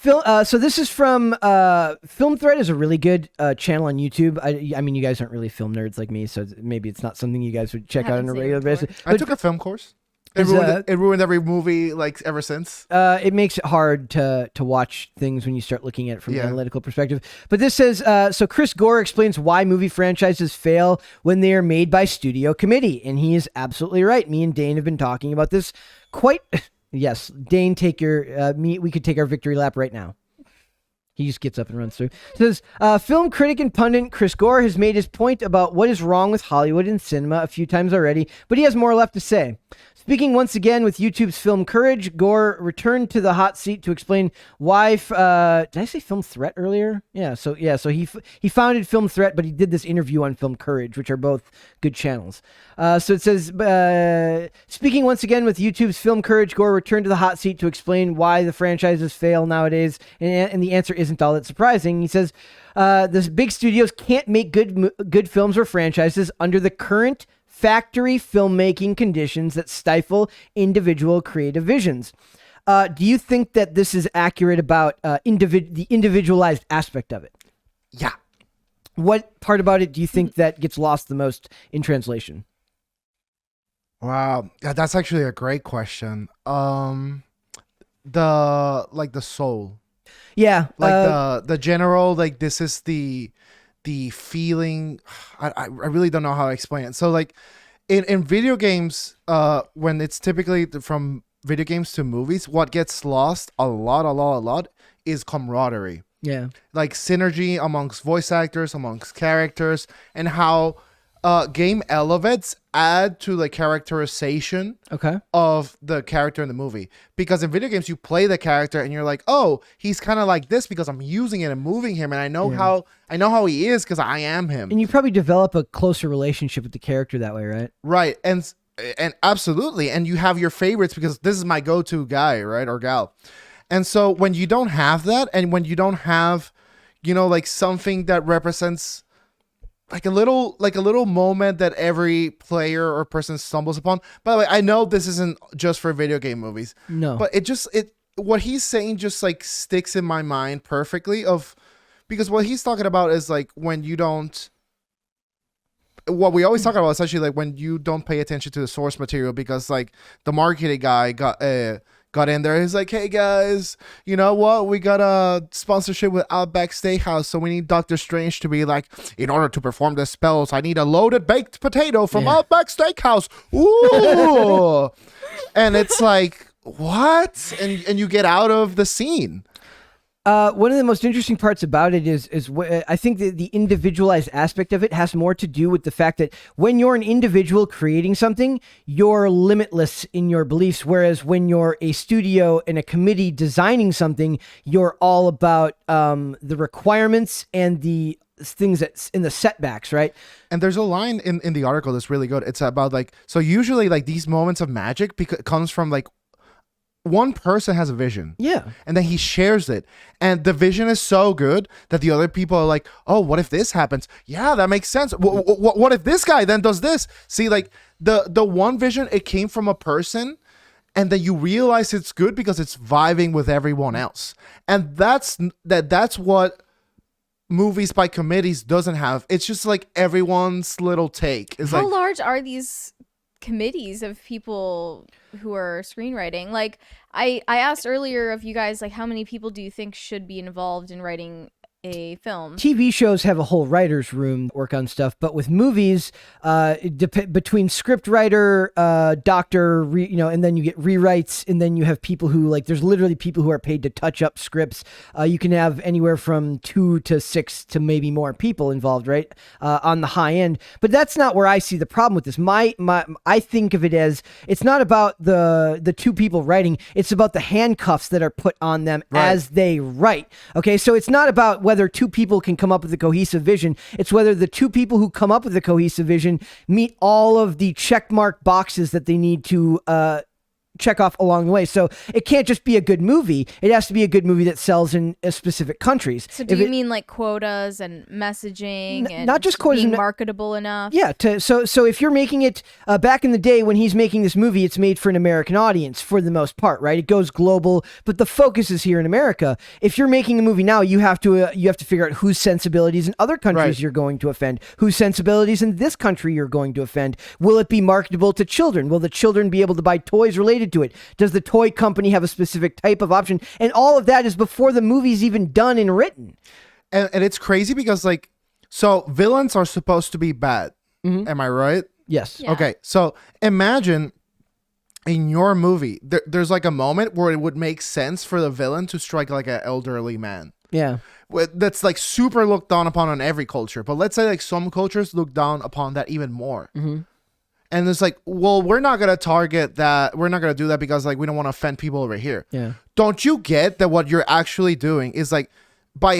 So this is from Film Thread is a really good channel on YouTube. I mean, you guys aren't really film nerds like me, so maybe it's not something you guys would check out on a regular basis. I took a film course. It ruined every movie like ever since. It makes it hard to watch things when you start looking at it from an analytical perspective. But this says, so Chris Gore explains why movie franchises fail when they are made by studio committee. And he is absolutely right. Me and Dane have been talking about this quite... Yes, Dane, take your... we could take our victory lap right now. He just gets up and runs through. Says, film critic and pundit Chris Gore has made his point about what is wrong with Hollywood and cinema a few times already, but he has more left to say. Speaking once again with YouTube's Film Courage, Gore returned to the hot seat to explain why... did I say Film Threat earlier? So he founded Film Threat, but he did this interview on Film Courage, which are both good channels. So it says, speaking once again with YouTube's Film Courage, Gore returned to the hot seat to explain why the franchises fail nowadays, and the answer isn't all that surprising. He says, the big studios can't make good films or franchises under the current factory filmmaking conditions that stifle individual creative visions. Do you think that this is accurate about the individualized aspect of it? Yeah. What part about it do you think that gets lost the most in translation? Wow, that's actually a great question. The soul. Yeah, the general, like, this is the feeling. I really don't know how to explain it. So like in video games, when it's typically from video games to movies, what gets lost a lot is camaraderie. Yeah, like synergy amongst voice actors, amongst characters, and how game elements add to the characterization of the character in the movie. Because in video games, you play the character and you're like, oh, he's kind of like this because I'm using it and moving him, and I know how he is because I am him. And you probably develop a closer relationship with the character that way, right? Right, and absolutely, and you have your favorites because this is my go-to guy, right, or gal. And so when you don't have that, and when you don't have, like something that represents like a little moment that every player or person stumbles upon. By the way, I know this isn't just for video game movies. No. But what he's saying just like sticks in my mind perfectly because what he's talking about is like when you don't, what we always talk about is actually like when you don't pay attention to the source material, because like the marketing guy got in there. He's like, hey guys, you know what? We got a sponsorship with Outback Steakhouse, so we need Doctor Strange to be like, in order to perform the spells, I need a loaded baked potato from Outback Steakhouse. Ooh. And it's like, what? And you get out of the scene. One of the most interesting parts about it is I think the individualized aspect of it has more to do with the fact that when you're an individual creating something, you're limitless in your beliefs, whereas when you're a studio and a committee designing something, you're all about the requirements and the things that's in the setbacks, right? And there's a line in the article that's really good. It's about like, so usually like these moments of magic comes from like one person has a vision. Yeah. And then he shares it. And the vision is so good that the other people are like, oh, what if this happens? Yeah, that makes sense. What if this guy then does this? See, like the one vision, it came from a person, and then you realize it's good because it's vibing with everyone else. And that's what movies by committees doesn't have. It's just like everyone's little take. It's How like, large are these committees of people who are screenwriting? Like I asked earlier of you guys, like, how many people do you think should be involved in writing a film? TV shows have a whole writer's room work on stuff, but with movies, between script writer, doctor, and then you get rewrites, and then you have people who, like, there's literally people who are paid to touch up scripts. You can have anywhere from 2 to 6 to maybe more people involved, right? On the high end. But that's not where I see the problem with this. I think of it as, it's not about the two people writing, it's about the handcuffs that are put on them as they write. Okay, so it's not about whether two people can come up with a cohesive vision. It's whether the two people who come up with a cohesive vision meet all of the checkmark boxes that they need to check off along the way. So it can't just be a good movie. It has to be a good movie that sells in specific countries. So do you mean like quotas and messaging and not just quotas, being marketable enough? Yeah. So if you're making it back in the day when he's making this movie, it's made for an American audience for the most part, right? It goes global, but the focus is here in America. If you're making a movie now, you have to figure out whose sensibilities in other countries you're going to offend, whose sensibilities in this country you're going to offend. Will it be marketable to children? Will the children be able to buy toys related to it? Does the toy company have a specific type of option? And all of that is before the movie's even done and written. And it's crazy because like, so villains are supposed to be bad. Am I right? Yes. Yeah. Okay. So imagine in your movie, there's like a moment where it would make sense for the villain to strike like an elderly man. Yeah. That's like super looked down upon in every culture. But let's say like some cultures look down upon that even more. And it's like, well, we're not going to target that. We're not going to do that because like we don't want to offend people over here. Yeah. Don't you get that what you're actually doing is like by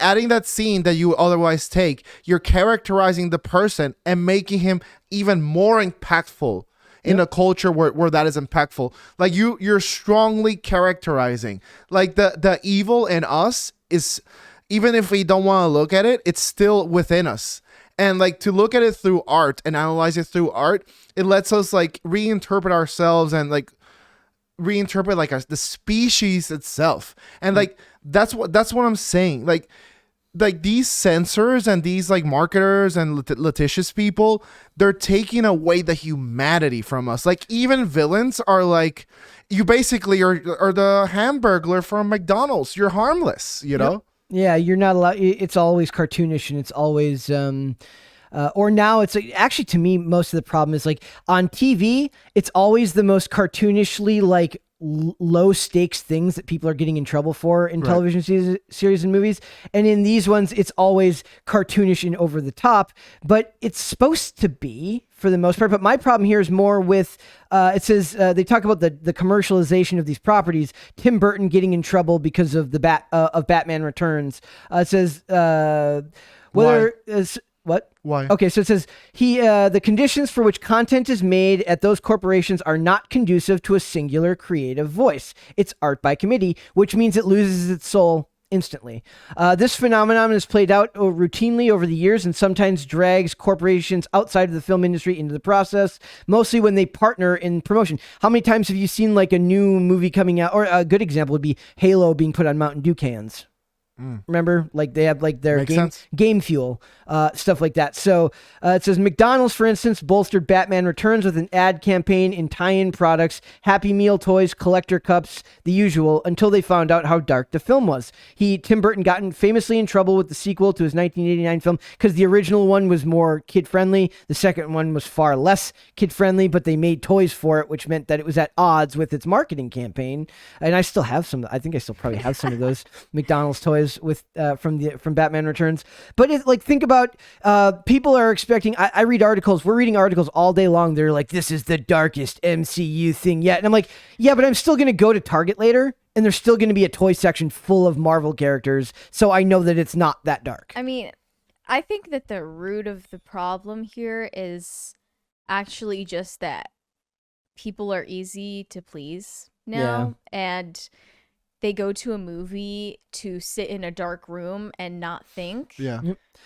adding that scene that you would otherwise take, you're characterizing the person and making him even more impactful in a culture where that is impactful. Like you're strongly characterizing like the evil in us is, even if we don't want to look at it, it's still within us. And like to look at it through art and analyze it through art, it lets us like reinterpret ourselves and like reinterpret like the species itself. And like that's what I'm saying. Like these censors and these like marketers and litigious people, they're taking away the humanity from us. Like even villains are like, you basically are the Hamburglar from McDonald's. You're harmless, you know? Yeah, you're not allowed. It's always cartoonish, and it's always, or now it's actually, to me, most of the problem is like on TV, it's always the most cartoonishly like low stakes things that people are getting in trouble for in television series and movies. And in these ones, it's always cartoonish and over the top, but it's supposed to be for the most part. But my problem here is more with, it says, they talk about the commercialization of these properties, Tim Burton getting in trouble because of the of Batman Returns. It says, whether what? Why? Okay, so it says the conditions for which content is made at those corporations are not conducive to a singular creative voice. It's art by committee, which means it loses its soul instantly. This phenomenon is played out routinely over the years and sometimes drags corporations outside of the film industry into the process, mostly when they partner in promotion. How many times have you seen like a new movie coming out? Or a good example would be Halo being put on Mountain Dew cans. Remember, like they have like their game fuel, stuff like that. So it says McDonald's, for instance, bolstered Batman Returns with an ad campaign in tie-in products, Happy Meal toys, collector cups, the usual, until they found out how dark the film was. Tim Burton got famously in trouble with the sequel to his 1989 film because the original one was more kid-friendly. The second one was far less kid-friendly, but they made toys for it, which meant that it was at odds with its marketing campaign. And I still have some. I think I still probably have some of those McDonald's toys with from Batman Returns. But think about people are expecting. I read articles. We're reading articles all day long. They're like, this is the darkest MCU thing yet. And I'm like, yeah, but I'm still going to go to Target later, and there's still going to be a toy section full of Marvel characters. So I know that it's not that dark. I mean, I think that the root of the problem here is actually just that people are easy to please now, and they go to a movie to sit in a dark room and not think,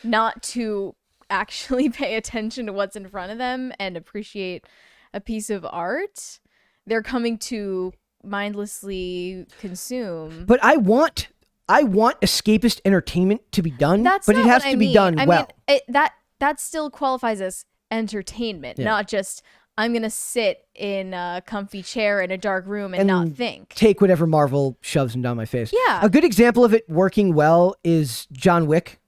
not to actually pay attention to what's in front of them and appreciate a piece of art. They're coming to mindlessly consume. But I want escapist entertainment to be done, but it has to be done well. I mean, that still qualifies as entertainment, not just I'm going to sit in a comfy chair in a dark room and not think. Take whatever Marvel shoves them down my face. Yeah. A good example of it working well is John Wick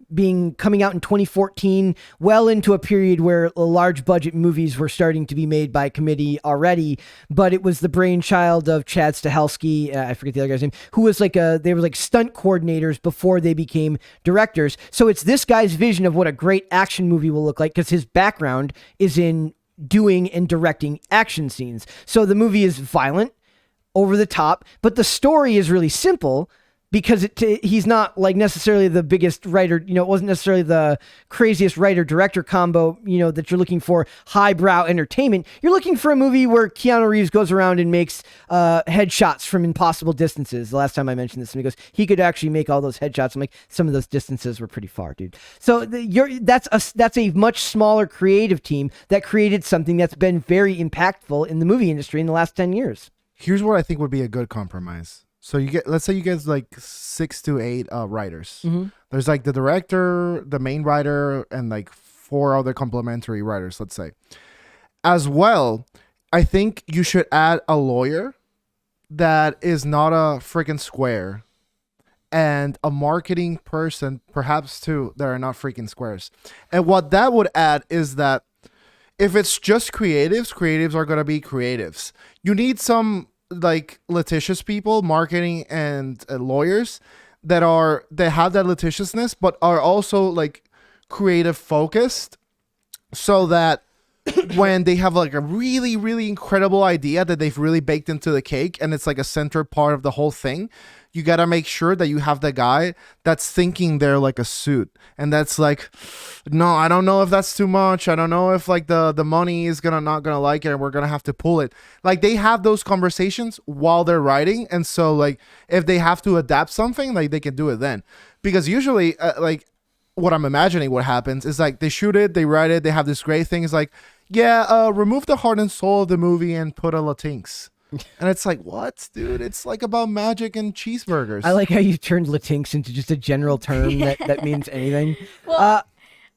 coming out in 2014, well into a period where large budget movies were starting to be made by committee already, but it was the brainchild of Chad Stahelski, I forget the other guy's name, who was they were like stunt coordinators before they became directors. So it's this guy's vision of what a great action movie will look like because his background is in doing and directing action scenes. So the movie is violent, over the top, but the story is really simple because he's not like necessarily the biggest writer, it wasn't necessarily the craziest writer director combo, that you're looking for highbrow entertainment. You're looking for a movie where Keanu Reeves goes around and makes headshots from impossible distances. The last time I mentioned this, and he goes, he could actually make all those headshots. I'm like, some of those distances were pretty far, dude. So that's a much smaller creative team that created something that's been very impactful in the movie industry in the last 10 years. Here's what I think would be a good compromise. So let's say you get like 6 to 8 writers. Mm-hmm. There's like the director, the main writer, and like 4 other complementary writers, let's say. As well, I think you should add a lawyer that is not a freaking square, and a marketing person, perhaps too, that are not freaking squares. And what that would add is that if it's just creatives are going to be creatives. You need some like litigious people, marketing and lawyers that have that litigiousness, but are also like creative focused, so that when they have like a really, really incredible idea that they've really baked into the cake and it's like a center part of the whole thing, you got to make sure that you have the guy that's thinking they're like a suit. And that's like, no, I don't know if that's too much. I don't know if like the money is not gonna like it and we're gonna have to pull it. Like they have those conversations while they're writing. And so like if they have to adapt something, like they can do it then. Because usually like what I'm imagining what happens is like they shoot it, they write it, they have this great thing. It's like, yeah, remove the heart and soul of the movie and put a Latinx. And it's like, what, dude? It's like about magic and cheeseburgers. I like how you turned Latinx into just a general term that means anything. Well,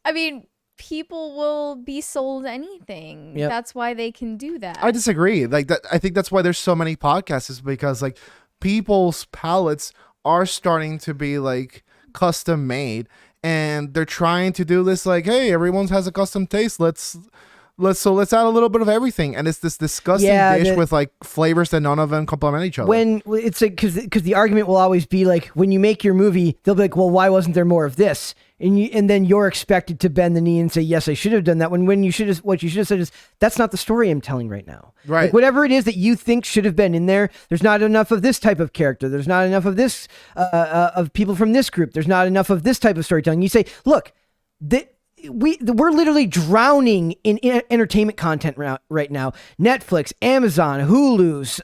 I mean, people will be sold anything. Yep. That's why they can do that. I disagree. Like that, I think that's why there's so many podcasts, is because like people's palates are starting to be like custom made, and they're trying to do this like, hey, everyone has a custom taste. Let's add a little bit of everything, and it's this disgusting dish with like flavors that none of them complement each other. When it's like, because the argument will always be like, when you make your movie, they'll be like, well, why wasn't there more of this? And then you're expected to bend the knee and say, yes, I should have done that. When what you should have said is, that's not the story I'm telling right now. Right. Like whatever it is that you think should have been in there, there's not enough of this type of character. There's not enough of this of people from this group. There's not enough of this type of storytelling. You say, look, we're literally drowning in entertainment content right now. Netflix, Amazon, Hulu's,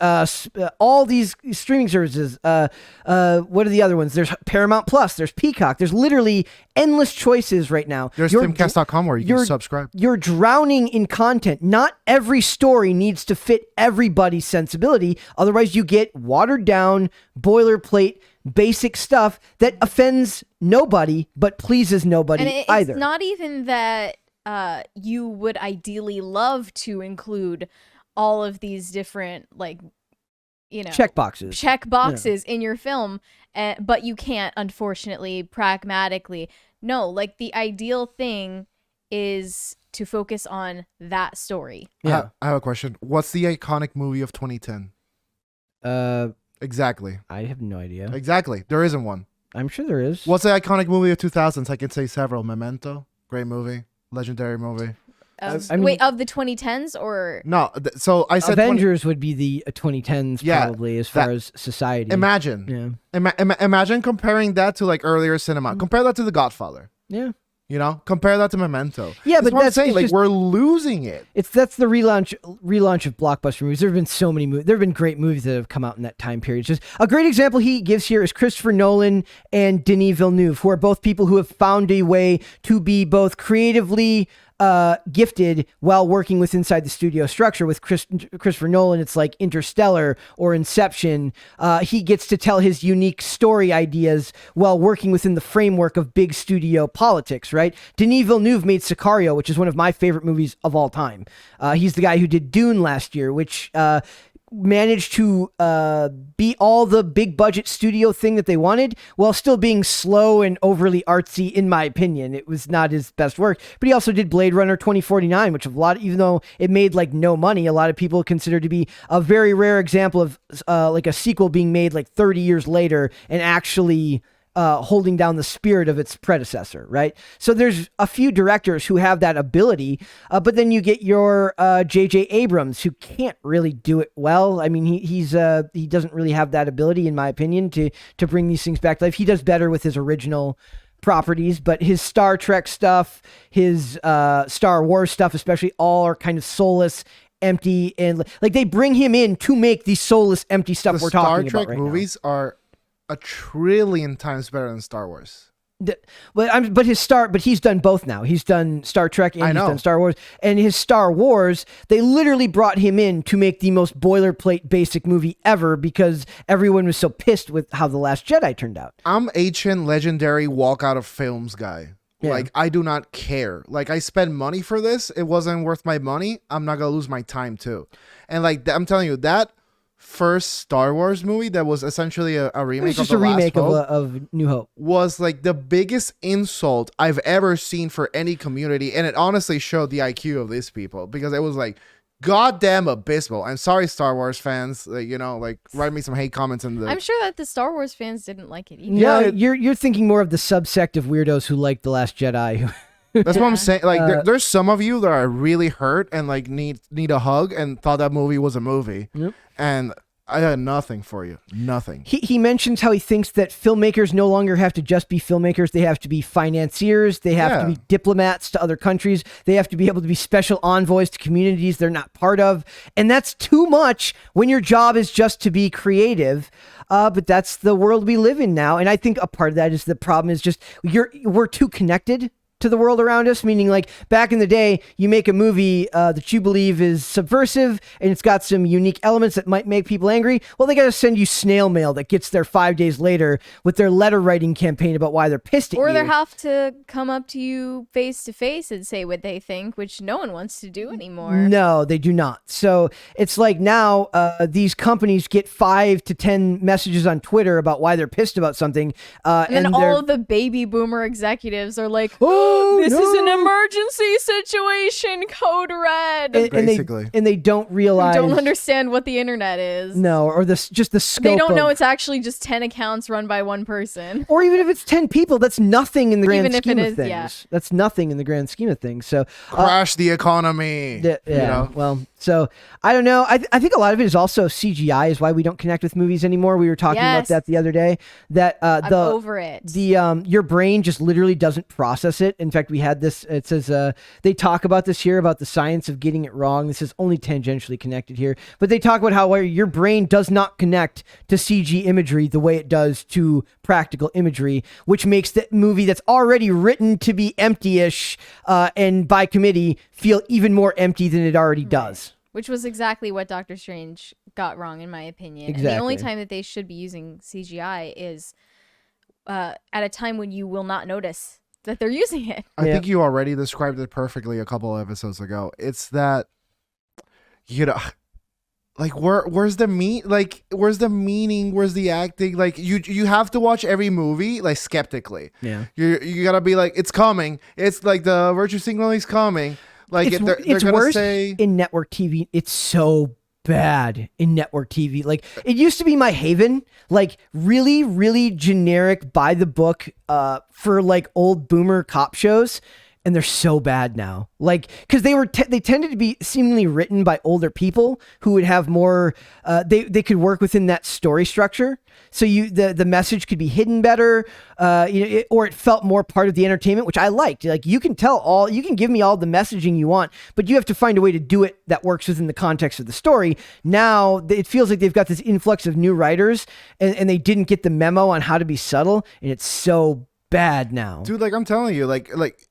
all these streaming services. What are the other ones? There's Paramount Plus. There's Peacock. There's literally endless choices right now. There's timcast.com where you can subscribe. You're drowning in content. Not every story needs to fit everybody's sensibility. Otherwise, you get watered down, boilerplate, basic stuff that offends nobody but pleases nobody either. It's not even that you would ideally love to include all of these different check boxes in your film, but you can't, unfortunately, pragmatically. No, like the ideal thing is to focus on that story. Yeah, I have a question. What's the iconic movie of 2010? Exactly. I have no idea. Exactly. There isn't one. I'm sure there is. What's the iconic movie of 2000s? I can say several. Memento. Great movie. Legendary movie. Of the 2010s or? No. So I said Avengers would be the 2010s probably as far as society. Imagine. Yeah. Imagine comparing that to like earlier cinema. Compare that to The Godfather. Yeah. You know, compare that to Memento. Yeah, but that's what I'm saying. Like, we're losing it. That's the relaunch of blockbuster movies. There have been so many movies. There have been great movies that have come out in that time period. Just a great example he gives here is Christopher Nolan and Denis Villeneuve, who are both people who have found a way to be both creatively gifted while working with inside the studio structure. With Christopher Nolan, it's like Interstellar or Inception. He gets to tell his unique story ideas while working within the framework of big studio politics, right? Denis Villeneuve made Sicario, which is one of my favorite movies of all time. He's the guy who did Dune last year, which managed to be all the big budget studio thing that they wanted while still being slow and overly artsy, in my opinion. It was not his best work, but he also did Blade Runner 2049, which even though it made like no money, a lot of people consider to be a very rare example of like a sequel being made like 30 years later and actually holding down the spirit of its predecessor, right? So there's a few directors who have that ability, but then you get your J.J. Abrams, who can't really do it well. I mean, he doesn't really have that ability, in my opinion, to bring these things back to life. He does better with his original properties, but his Star Trek stuff, his Star Wars stuff especially, all are kind of soulless, empty, and like they bring him in to make these soulless, empty stuff we're talking about right now. Star Trek movies are a trillion times better than Star Wars. But he's done both now. He's done Star Trek and he's done Star Wars. And his Star Wars, they literally brought him in to make the most boilerplate basic movie ever because everyone was so pissed with how The Last Jedi turned out. I'm HN legendary walk out of films guy. Yeah. Like, I do not care. Like, I spend money for this. It wasn't worth my money. I'm not going to lose my time too. And like, I'm telling you, that first Star Wars movie that was essentially a remake It was just of a remake of New Hope. Was like the biggest insult I've ever seen for any community. And it honestly showed the IQ of these people because it was like goddamn abysmal. I'm sorry, Star Wars fans, write me some hate comments in the... I'm sure that the Star Wars fans didn't like it either. Yeah, you're thinking more of the subsect of weirdos who like The Last Jedi. That's what I'm saying. Like, there's some of you that are really hurt and like need a hug and thought that movie was a movie. Yep. And I had nothing for you. Nothing. He mentions how he thinks that filmmakers no longer have to just be filmmakers. They have to be financiers. They have to be diplomats to other countries. They have to be able to be special envoys to communities they're not part of. And that's too much when your job is just to be creative. But that's the world we live in now. And I think a part of that is the problem is just we're too connected to the world around us, meaning like back in the day, you make a movie that you believe is subversive and it's got some unique elements that might make people angry. Well, they got to send you snail mail that gets there 5 days later with their letter writing campaign about why they're pissed at you. Or they have to come up to you face to face and say what they think, which no one wants to do anymore. No, they do not. So it's like now these companies get 5 to 10 messages on Twitter about why they're pissed about something. And then all of the baby boomer executives are like, this is an emergency situation, code red. And they don't realize... don't understand what the internet is. No, or just the scope. They don't know it's actually just 10 accounts run by one person. Or even if it's 10 people, that's nothing in the grand Even if scheme it of is, things. yeah. That's nothing in the grand scheme of things. So crash the economy. Well, so I don't know. I think a lot of it is also CGI is why we don't connect with movies anymore. We were talking about that the other day. That I'm over it. Your brain just literally doesn't process it. In fact, we had this. It says they talk about this here about the science of getting it wrong. This is only tangentially connected here, but they talk about how your brain does not connect to CG imagery the way it does to practical imagery, which makes the movie that's already written to be empty-ish and by committee feel even more empty than it already does. Which was exactly what Doctor Strange got wrong, in my opinion. Exactly. And the only time that they should be using CGI is at a time when you will not notice that they're using it. I think you already described it perfectly a couple of episodes ago. It's that, like where's the where's the meaning? Where's the acting? Like you have to watch every movie like skeptically. Yeah. You gotta be like, it's coming. It's like the virtue signaling is coming. Like they're it's gonna worse say in network TV. It's so bad in network TV. Like it used to be my haven, like really, really generic by the book for like old boomer cop shows. And they're so bad now, like because they tended to be seemingly written by older people who would have more. They could work within that story structure, so the message could be hidden better, or it felt more part of the entertainment, which I liked. Like you can give me all the messaging you want, but you have to find a way to do it that works within the context of the story. Now it feels like they've got this influx of new writers, and they didn't get the memo on how to be subtle, and it's so bad now, dude. Like I'm telling you,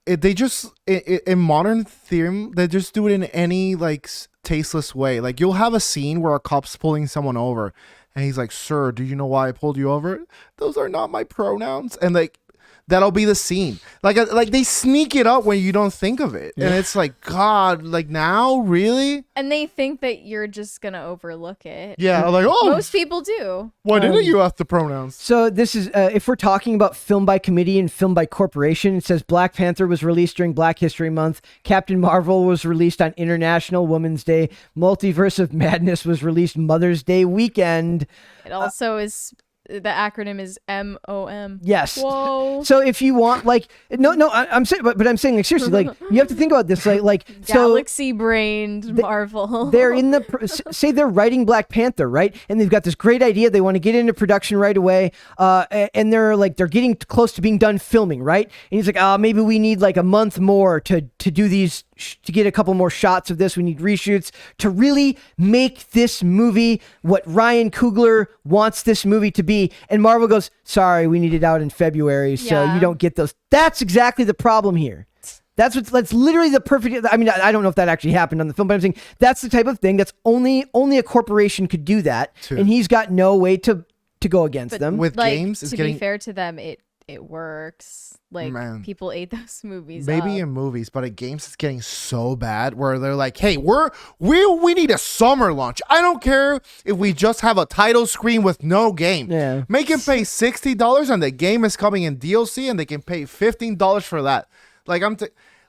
they just in modern theme, they just do it in any like tasteless way. Like you'll have a scene where a cop's pulling someone over, and he's like, "Sir, do you know why I pulled you over? Those are not my pronouns." And like that'll be the scene. Like they sneak it up when you don't think of it, and it's like, God, like now, really? And they think that you're just gonna overlook it. Yeah, like most people do. Why didn't you have the pronouns? So this is if we're talking about film by committee and film by corporation, it says Black Panther was released during Black History Month. Captain Marvel was released on International Women's Day. Multiverse of Madness was released Mother's Day weekend. It also is the acronym is MOM. Yes. Whoa. So if you want, like, I'm saying, but I'm saying, like, seriously, like, you have to think about this, like, Galaxy brained Marvel. They're in say they're writing Black Panther, right? And they've got this great idea. They want to get into production right away. And they're getting close to being done filming, right? And he's like, maybe we need like a month more to do these, to get a couple more shots of this. We need reshoots to really make this movie what Ryan Coogler wants this movie to be. And Marvel goes, sorry, we need it out in February, so you don't get those. That's exactly the problem here. That's literally the perfect. I mean, I don't know if that actually happened on the film, but I'm saying that's the type of thing that's only a corporation could do that, and he's got no way to go against them. With games, to be fair to them, it works. Like, people ate those movies. Maybe in movies, but at games, it's getting so bad where they're like, "Hey, we need a summer launch. I don't care if we just have a title screen with no game. Yeah, make them pay $60, and the game is coming in DLC, and they can pay $15 for that." Like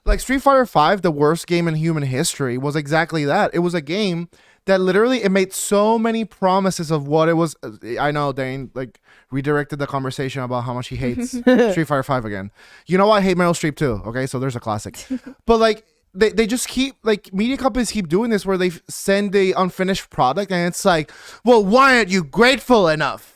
like Street Fighter V, the worst game in human history, was exactly that. It was a game that literally it made so many promises of what it was. I know Dane like redirected the conversation about how much he hates Street Fighter V again. You know I hate Meryl Streep too. Okay, so there's a classic. But like they just keep, like, media companies keep doing this where they send the unfinished product and it's like, well, why aren't you grateful enough?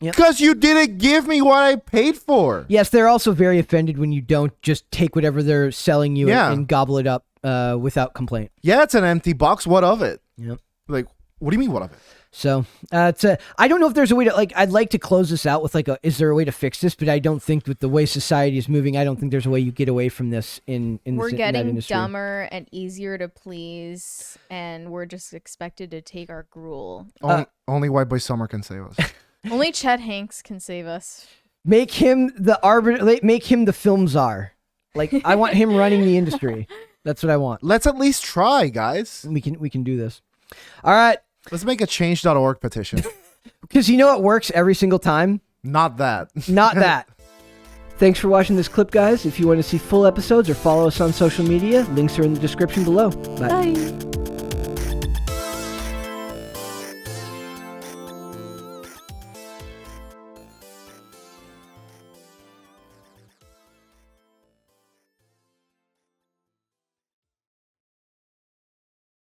Because you didn't give me what I paid for. Yes, they're also very offended when you don't just take whatever they're selling you and gobble it up without complaint. Yeah, it's an empty box. What of it? Yep. Like, what do you mean, what of it? So I don't know if there's a way to, like, I'd like to close this out with like is there a way to fix this? But I don't think with the way society is moving, I don't think there's a way you get away from this we're getting in that industry. Dumber and easier to please, and we're just expected to take our gruel. Only White Boy Summer can save us. Only Chet Hanks can save us. Make him the arbiter. Make him the film czar. Like, I want him running the industry. That's what I want. Let's at least try, guys. We can do this. All right. Let's make a change.org petition. Because you know it works every single time? Not that. Not that. Thanks for watching this clip, guys. If you want to see full episodes or follow us on social media, links are in the description below. Bye. Bye.